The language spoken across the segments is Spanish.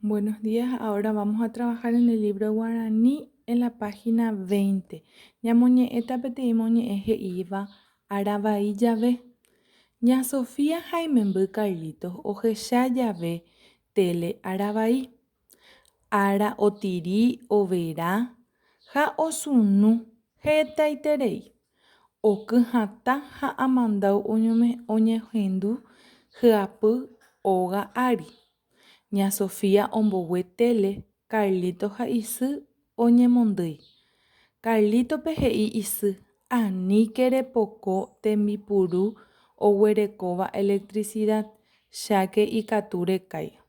Buenos días, ahora vamos a trabajar en el libro guaraní en la página 20. Ña moñe eta peteĩ moñe'ẽ he'íva aravai jave. Ña Sofía haimemby Carlitos ohecha jave tele aravai. Ára otiri, overa ha osunu hetaiterei. Okyhatã ha amandau oñehendu hyapy óga ári. Ña Sofía ombogue tele, Carlitos ha isy oñemondýi. Carlitope he'i isy aníke repoko tembipuru oguerekóva electricidad cháke ikatu rekái.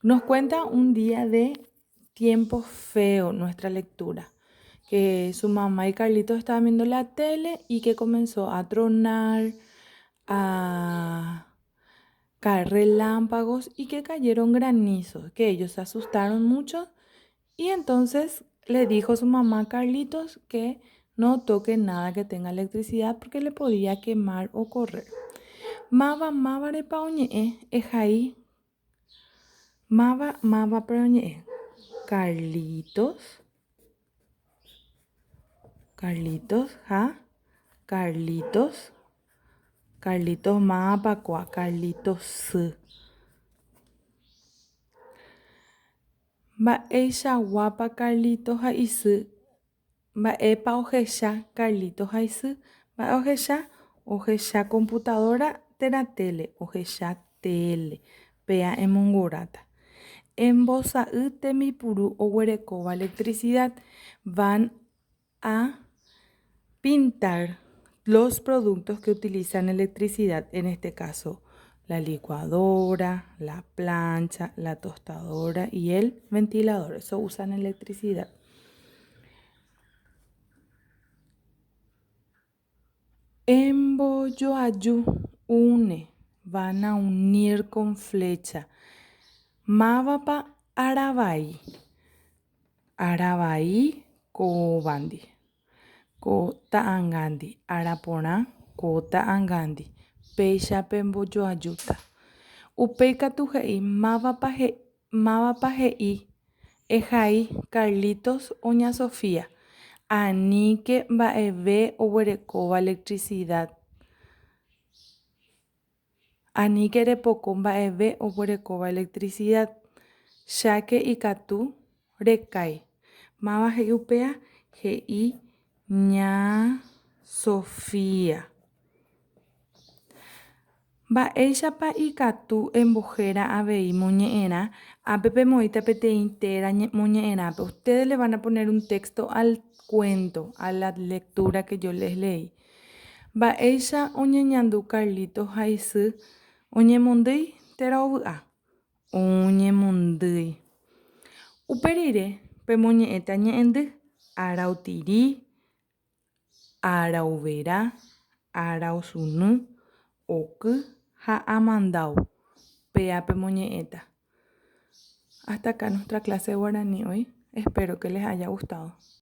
Nos cuenta un día de tiempo feo nuestra lectura, que su mamá y Carlitos estaban viendo la tele y que comenzó a tronar, a caer relámpagos y que cayeron granizos, que ellos se asustaron mucho y entonces le dijo su mamá a Carlitos que no toque nada que tenga electricidad porque le podía quemar o correr. Mava repa oñe'ẽ ehaí. Mava para oñe'ẽ. Carlitos ha Carlitos mávapakua Carlitos sy. Mba'eichaguápa Carlitos ha isy. Mba'épa ohecha Carlitos ha isy. Mba'e ohecha? Ohecha computadora térã tele. Ohecha tele. Péa emonguráta. Embosa'y tembipuru oguerekóva electricidad. Van a pintar los productos que utilizan electricidad, en este caso la licuadora, la plancha, la tostadora y el ventilador. Eso usan electricidad. Embojoaju, une, van a unir con flecha. Mávapa aravai. Aravai kóvandi. Kota'ãngándi. Araporã kota'ãngándi. Péichape embojoajúta. Upéi katu he'i mávapa he'i ehai Carlitos o ña Sofía. Aníke mba'eve oguerekóva electricidad. Aníke repoko mba'eve oguerekóva electricidad. Cháke ikatu rekái. Máva he'i upéva? He'i ña Sofía. Mba'éichapa ikatu embohéra avei moñe'ẽrã. Ápe pemo'ĩta peteĩ térã moñe'ẽrãpe. Ustedes le van a poner un texto al cuento, a la lectura que yo les leí. Mba'éicha oñeñandu Carlitos ha isy oñemondýi térã ovy'a. Oñemondýi. Uperire pemoñe'ẽta ñe'ẽndy. Ára otiri, ára overa, ára osunu, oky ha amandau. Péa pemoñe'ẽta. Hasta acá nuestra clase de guaraní hoy. Espero que les haya gustado.